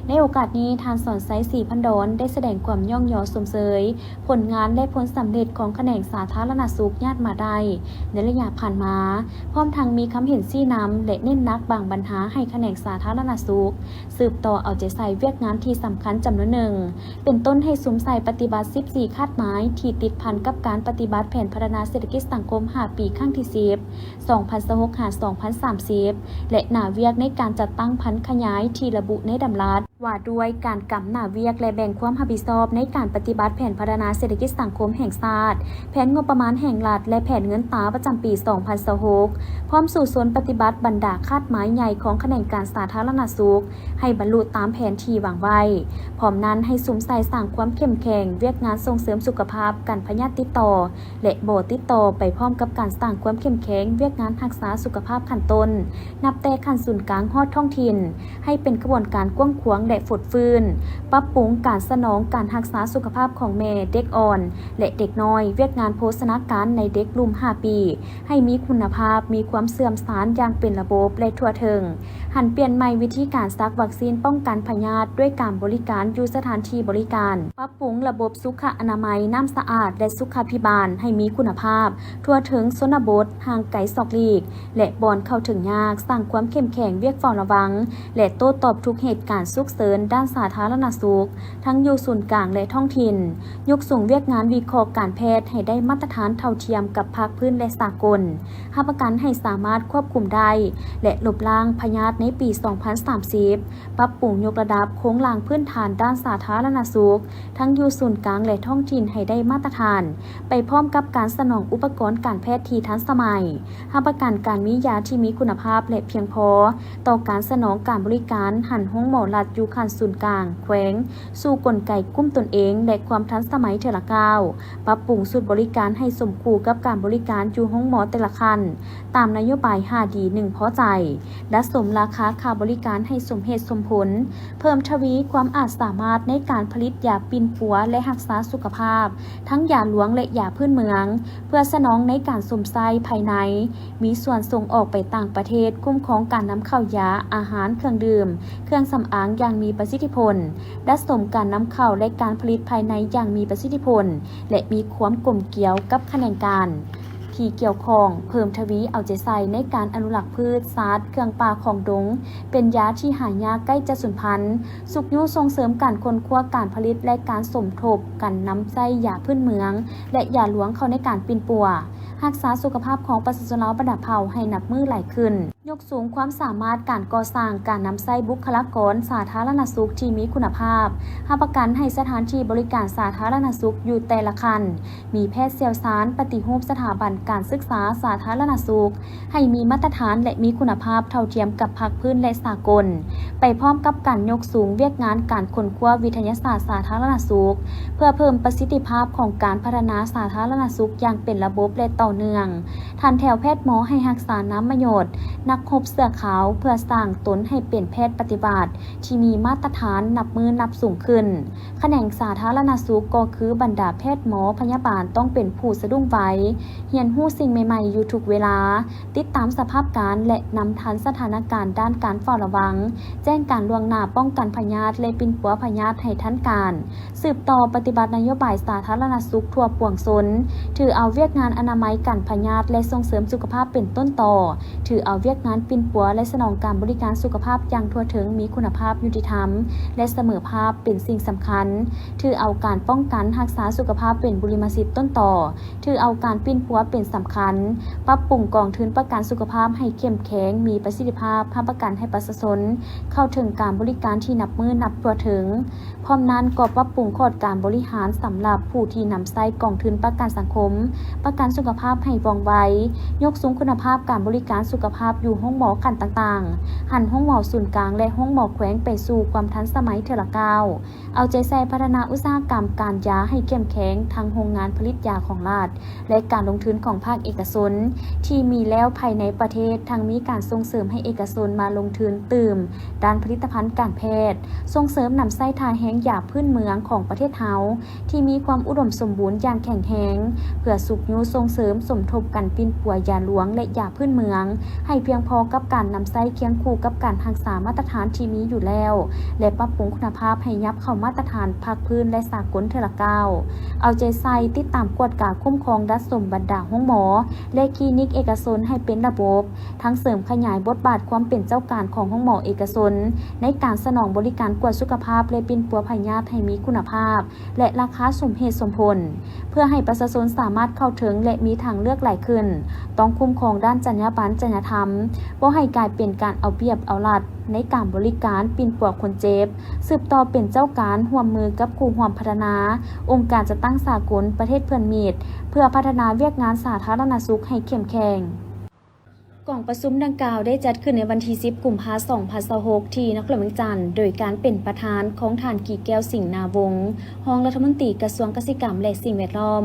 ในโอกาสนี้ท่านสอนไซสีพันดอนได้แสดงความย่องยอสมเสยผลงานและผลสำเร็จของแขนงสาธารณสุขญาติมาได้ในระยะผ่านมาพร้อมทั้งมีคำเห็นชี้นำและเน้นนักบางปัญหาให้แขนงสาธารณสุขสืบต่อเอาใจใส่เวียกงานที่สำคัญจำนวนหนึ่งเป็นต้นให้สุมใส่ปฏิบัติ14คาดหมายที่ติดพันกับการปฏิบัติแผนพัฒนาเศรษฐกิจสังคม5 ปีครั้งที่10 2026-2030และหน้าเวียกในการจัดตั้งพันขยายที่ระบุในดำรัสว่าด้วยการกำหน้าเวียกและแบ่งความรับผิดชอบในการปฏิบัติแผนพัฒนาเศรษฐกิจสังคมแห่งชาติแผนงบประมาณแห่งรัฐและแผนเงินตราประจำปี 2026 พร้อมสู่ส่วนปฏิบัติบรรดาคาดหมายใหญ่ของแขนงการสาธารณสุขให้บรรลุตามแผนที่วางไว้พร้อมนั้นให้สุมใส่สร้างความเข้มแข็งเวียกงานส่งเสริมสุขภาพการพยาธิติดต่อและบ่ติดต่อไปพร้อมกับการสร้างความเข้มแข็งเวียกงานรักษาสุขภาพขั้นต้นนับแต่ขั้นศูนย์กลางฮอดท้องถิ่นให้เป็นกระบวนการกว้างขวาง และฝุดฟื้นปรับปรุงการสนองการรักษาสุขภาพของแม่เด็กอ่อนและเด็กน้อยเวียกงานโภชนาการในเด็กรุ่ม 5 ปีให้มีคุณภาพมีความเสื่อมสารอย่างเป็นระบบและทั่วถึงหันเปลี่ยนใหม่วิธีการซักวัคซีนป้องกันพยาธิด้วยการบริการอยู่สถานที่บริการปรับปรุงระบบสุขอนามัยน้ำสะอาดและสุขาภิบาลให้มีคุณภาพทั่วถึงชนบทห่างไกลซอกหลีกและบ่อนเข้าถึงยากสร้างความเข้มแข็งเวียกเฝ้าระวังและโต้ตอบทุกเหตุการณ์ฉุกเฉินด้านสาธารณสุขทั้งอยู่ศูนย์กลางและท้องถิ่นยกส่งเวียกงานวิเคราะห์การแพทย์ให้ได้มาตรฐานเท่าเทียมกับภาคพื้นและสากลรับประกันให้สามารถควบคุมได้และลบล้างพยาธิในปี 2030 ปรับปรุงยกระดับโครงหลังพื้นฐานด้านสาธารณสุขทั้งอยู่ศูนย์กลางและท้องถิ่นให้ได้มาตรฐานไปพร้อมกับการสนองอุปกรณ์การแพทย์ที่ทันสมัยรับประกันการมียาที่มีคุณภาพและเพียงพอต่อการสนองการบริการหันห้องหมอรัฐอยู่คันศูนย์กลางแขวงสู่กลไกกุ้มตนเองและความทันสมัยเทอละก้าวปรับปรุงสูตรบริการให้สมคู่กับการบริการอยู่ห้องหมอแต่ละคันตามนโยบาย 5D 1พอใจและสมราคาค่าบริการให้สมเหตุสมผลเพิ่มทวีความอาจสามารถในการผลิตยาปิ่นปัวและรักษาสุขภาพทั้งยาหลวงและยาพื้นเมืองเพื่อสนองในการสมไส้ภายในมีส่วนส่งออกไปต่างประเทศคุ้มครองการนำเข้ายาอาหารเครื่องดื่มเครื่องสำอางอย่างมีประสิทธิผลและสมการนำเข้าและการผลิตภายในอย่างมีประสิทธิผลและมีความกลมเกลียวกับแขนงการที่เกี่ยวข้องเพิ่มทวีเอาใจใส่ในการอนุรักษ์พืชสัตว์เครื่องป่าของดงเป็นยาที่หายากใกล้จะสูญพันธุ์สุขยุส่งเสริมการค้นคว้าการผลิตและการสมทบกันนำใจยาพื้นเมืองและยาหลวงเข้าในการปิ่นปัวรักษาสุขภาพของประชาชนบรรดาเผ่าให้นับมือไหลขึ้นยกสูงความสามารถการก่อสร้างการนำใช้บุคลากรสาธารณสุขที่มีคุณภาพรับประกันให้สถานที่บริการสาธารณสุขอยู่แต่ละคันมีแพทย์เชี่ยวชาญปฏิรูปสถาบันการศึกษาสาธารณสุขให้มีมาตรฐานและมีคุณภาพเท่าเทียมกับภาคพื้นและสากลไปพร้อมกับการยกสูงเวียกงานการค้นคว้าวิทยาศาสตร์สาธารณสุขเพื่อเพิ่มประสิทธิภาพของการพัฒนาสาธารณสุขอย่างเป็นระบบและต่อเนื่องทันแถวแพทย์หมอให้รักษาน้ำประโยชน์นักรบเสื้อขาวเพื่อสร้างตนให้เป็นแพทย์ปฏิบัติที่มีมาตรฐานนับมือนับสูงขึ้นแขนงสาธารณสุขก็คือบรรดาแพทย์หมอพยาบาลต้องเป็นผู้สะดุ้งไว้เรียนรู้สิ่งใหม่ๆอยู่ทุกเวลาติดตามสภาพการและนำทันสถานการณ์ด้านการเฝ้าระวังแจ้งการล่วงหน้าป้องกันพยาธิและปิ่นปัวพยาธิให้ทันการสืบต่อปฏิบัตินโยบายสาธารณสุขทั่วปวงชนถือเอาเวียกงานอนามัยกันพยาธิและส่งเสริมสุขภาพเป็นต้นต่อถือเอาเวียกงานปิ่นปัวและสนองการบริการสุขภาพอย่างทั่วถึงมีคุณภาพยุติธรรมและเสมอภาพเป็นสิ่งสำคัญถือเอาการป้องกันรักษาสุขภาพเป็นบุริมสิทธิ์ต้นต่อถือเอาการปิ่นปัวเป็นสำคัญปรับปรุงกองทุนประกันสุขภาพให้เข้มแข็งมีประสิทธิภาพรับประกันให้ประชาชนเข้าถึงการบริการที่นับมือนับทั่วถึงพร้อมนั้นก็ปรับปรุงโครงการบริหารสำหรับผู้ที่นำใช้กองทุนประกันสังคมประกันสุขภาพให้ว่องไวยกสูงคุณภาพการบริการสุขภาพอยู่ห้องหมอขั้นต่างๆหันห้องหมอศูนย์กลางและห้องหมอแขวงไปสู่ความทันสมัยเทอละก้าวเอาใจใส่พัฒนาอุตสาหกรรมการยาให้เข้มแข็งทั้งโรงงานผลิตยาของรัฐและการลงทุนของภาคเอกชนที่มีแล้วภายในประเทศทั้งมีการส่งเสริมให้เอกชนมาลงทุนตื่มด้านผลิตภัณฑ์การแพทย์ส่งเสริมนำไส้ทาแห้งยาพื้นเมืองของประเทศเฮาที่มีความอุดมสมบูรณ์อย่างแข็งแรงเพื่อสุขยุส่งเสริมสมทบกันปิ่นปัวยาหลวงและยาพื้นเมืองให้เพียงพอกับการนำไส้เคียงคู่กับการรักษามาตรฐานที่มีอยู่แล้วและปรับปรุงคุณภาพให้ยับเข้ามาตรฐานภาคพื้นและสากลเทอละก้าวเอาใจใส่ติดตามกวดกาคุ้มครองดัดสมบรรดาห้องหมอและคลินิกเอกชนให้เป็นระบบทั้งเสริมขยายบทบาทความเป็นเจ้าการของห้องหมอเอกชนในการสนองบริการกวดสุขภาพและปิ่นปัวพยาธิให้มีคุณภาพและราคาสมเหตุสมผลเพื่อให้ประชาชนสามารถเข้าถึงและมีทางเลือกหลายขึ้นต้องคุ้มครองด้านจรรยาบรรณจริยธรรมบ่ให้กลายเป็นการเอาเปรียบเอารัดในการบริการปิ่นปัวคนเจ็บสืบต่อเป็นเจ้าการร่วมมือกับครูร่วมพัฒนาองค์การจัดตั้งสากลประเทศเพื่อนมิตรเพื่อพัฒนาเวียกงานสาธารณสุขให้เข้มแข็งกล่องประชุมดังกล่าวได้จัดขึ้นในวันที่ 10 กุมภาพันธ์ 2026 ที่นครหลวงจันทร์โดยการเป็นประธานของท่านกี่แก้วสิงห์นาวงศ์รองรัฐมนตรีกระทรวงเกษตรกรรมและสิ่งแวดล้อม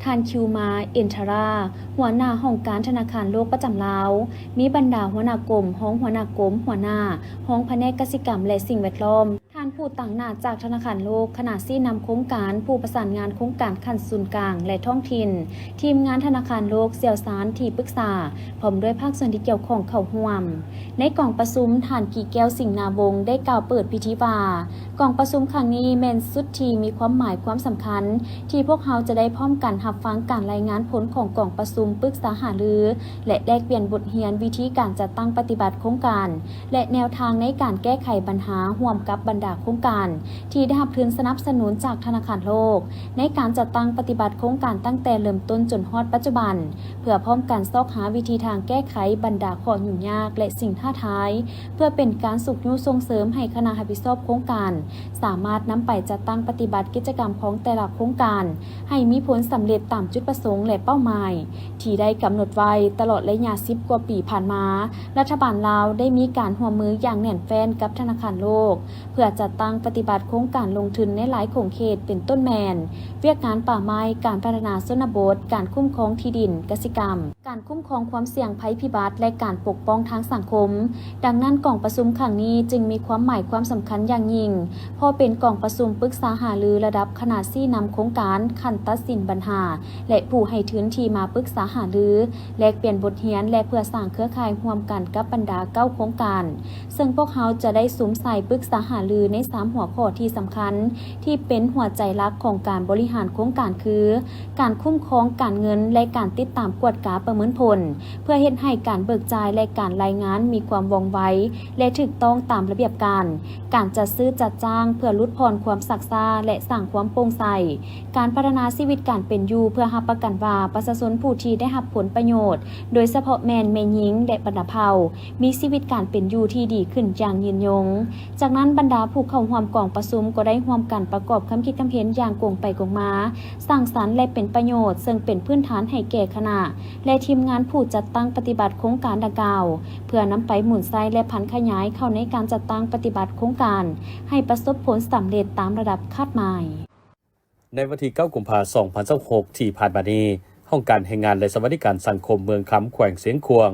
ท่านคิวมาเอ็นทราหัวหน้าห้องการธนาคารโลกประจำลาวมีบรรดาหัวหน้ากรมห้องหัวหน้ากรมหัวหน้าห้องแผนกเกษตรกรรมและสิ่งแวดล้อมท่าน ผู้ต่างหน้าจากธนาคารโลกขณะที่นำโครงการผู้ประสานงานโครงการขั้นศูนย์กลางและท้องถิ่นทีมงานธนาคารโลกเสี่ยวสารที่ปรึกษาพร้อมด้วยภาคส่วนที่เกี่ยวข้องเข้าร่วมในกล่องประชุมฐานกี่แก้วสิงห์นาวงศ์ได้กล่าวเปิดพิธีว่ากล่องประชุมครั้งนี้แม่นสุดที่มีความหมายความสำคัญที่พวกเราจะได้พร้อมกันรับฟังการรายงานผลของกล่องประชุมปรึกษาหารือและแลกเปลี่ยนบทเรียนวิธีการจัดตั้งปฏิบัติโครงการและแนวทางในการแก้ไขปัญหาร่วมกับบรรดาโครงการที่ได้รับทุนสนับสนุนจากธนาคารโลกในการจัดตั้งปฏิบัติโครงการตั้งแต่เริ่มต้นจนฮอดปัจจุบันเพื่อพร้อมกันซอกหาวิธีทางแก้ไขบรรดาข้อยุ่งยากและสิ่งท้าทายเพื่อเป็นการสุขยุส่งเสริมให้คณะรับผิดชอบโครงการสามารถนำไปจัดตั้งปฏิบัติกิจกรรมของแต่ละโครงการให้มีผลสำเร็จตามจุดประสงค์และเป้าหมายที่ได้กำหนดไว้ตลอดระยะ10 กว่าปีผ่านมารัฐบาลลาวได้มีการร่วมมืออย่างแน่นแฟ้นกับธนาคารโลกเพื่อจัดตั้งปฏิบัติโครงการลงทุนในหลายโครงเขตเป็นต้นแมนเวียกงานป่าไม้การพัฒนาชนบทการคุ้มครองที่ดินกสิกรรมการคุ้มครองความเสี่ยงภัยพิบัติและการปกป้องทางสังคมดังนั้นกล่องประชุมครั้งนี้จึงมีความหมายความสำคัญอย่างยิ่งเพราะเป็นกล่องประชุมปรึกษาหารือระดับคณะที่นำโครงการขั้นตัดสินปัญหาและผู้ให้ทุนที่มาปรึกษาหารือแลกเปลี่ยนบทเรียนและเพื่อสร้างเครือข่ายร่วมกันกับบรรดา9โครงการซึ่งพวกเขาจะได้สุมใส่ปรึกษาหารือใน3หัวข้อที่สำคัญที่เป็นหัวใจหลักของการบริหารโครงการคือการคุ้มครองการเงินและการติดตามกวดกาประเมินผลเพื่อเฮ็ดให้การเบิกจ่ายและการรายงานมีความว่องไวและถูกต้องตามระเบียบการจัดซื้อจัดจ้างเพื่อลดผ่อนความซักซ่าและสร้างความโปร่งใสการพัฒนาชีวิตการเป็นอยู่เพื่อรับประกันว่าประชาชนผู้ที่ได้รับผลประโยชน์โดยเฉพาะแม่หญิงและบรรดาเผ่ามีชีวิตการเป็นอยู่ที่ดีขึ้นอย่างยืนยงจากนั้นบรรดาผู้เข้าร่วมกล่องประชุมก็ได้ร่วมกันประกอบความคิดความเห็นอย่างกงไปกงมาสร้างสรรค์และเป็นประโยชน์ซึ่งเป็นพื้นฐานให้แก่คณะและทีมงานผู้จัดตั้งปฏิบัติโครงการดังกล่าวเพื่อนำไปหมุนไส้และพันขยายเข้าในการจัดตั้งปฏิบัติโครงการให้ประสบผลสำเร็จตามระดับคาดหมายในวันที่ 9 กุมภาพันธ์ 2026 ที่ผ่านมานี้ห้องการแรงงานและสวัสดิการสังคมเมืองคำแขวงเสียงควง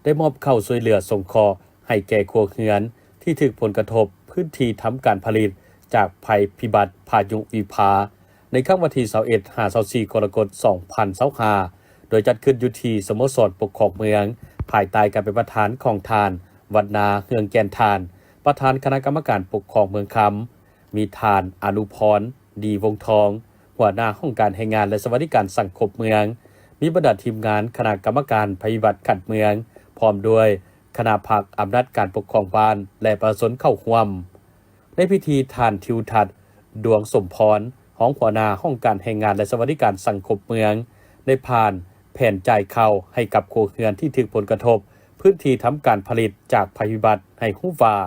ได้มอบเข้าช่วยเหลือส่งเคราะห์ให้แก่ครัวเรือนที่ถูกผลกระทบพื้นที่ทำการผลิตจากภัยพิบัติพายุวิภาในค่ำวันที่21-24 กรกฎาคม 2025โดยจัดขึ้นอยู่ที่สโมสรปกครองเมืองภายใต้การเป็นประธานของทานวัดนาเฮืองแกนทานประธานคณะกรรมการปกครองเมืองคำมีทานอนุพรดีวงทองหัวหน้าห้องการแรงงานและสวัสดิการสังคมเมืองมีบรรดาทีมงานคณะกรรมการภัยพิบัติขัดเมืองพร้อมด้วยคณะพรรคอำนาจการปกครองบ้านและประชาชนเข้าร่วมในพิธีทานทิวทัศน์ดวงสมพรของหัวหน้าห้องการแรงงานและสวัสดิการสังคมเมืองได้ผ่านแผนจ่ายเข้าให้กับครัวเรือนที่ถูกผลกระทบพื้นที่ทำการผลิตจากภัยพิบัติให้ฮู้ว่า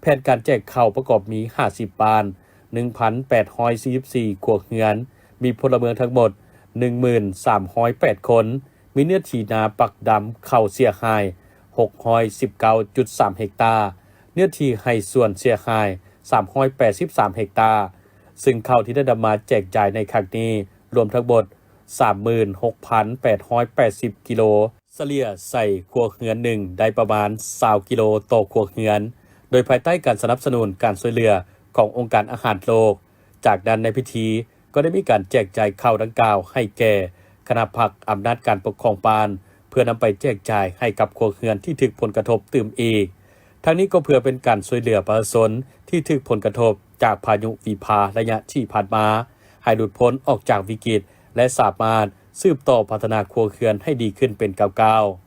แผนการแจกข้าวประกอบมี50บ้าน 1,844 ครัวเรือนมีพลเมืองทั้งหมด 1308 คนมีเนื้อที่นาปักดำข้าวเสียหาย 619.3 เฮกตาร์เนื้อที่ให้ส่วนเสียหาย 383 เฮกตาร์ซึ่งข้าวที่ได้นำมาแจกจ่ายในครั้งนี้รวมทั้งหมด 36,880 กิโลเฉลี่ยใส่ครัวเรือนหนึ่งได้ประมาณ20กิโลต่อครัวเรือนโดยภายใต้การสนับสนุนการช่วยเหลือขององค์การอาหารโลกจากนั้นในพิธีก็ได้มีการแจกจ่ายข้าวดังกล่าวให้แก่คณะพรรคอำนาจการปกครองบ้านเพื่อนำไปแจกจ่ายให้กับครัวเรือนที่ถูกผลกระทบตื่มอีกทั้งนี้ก็เพื่อเป็นการช่วยเหลือประชาชนที่ถูกผลกระทบจากพายุวิภาระยะที่ผ่านมาให้หลุดพ้นออกจากวิกฤตและสามารถสืบต่อพัฒนาครัวเรือนให้ดีขึ้นเป็นก้าวๆ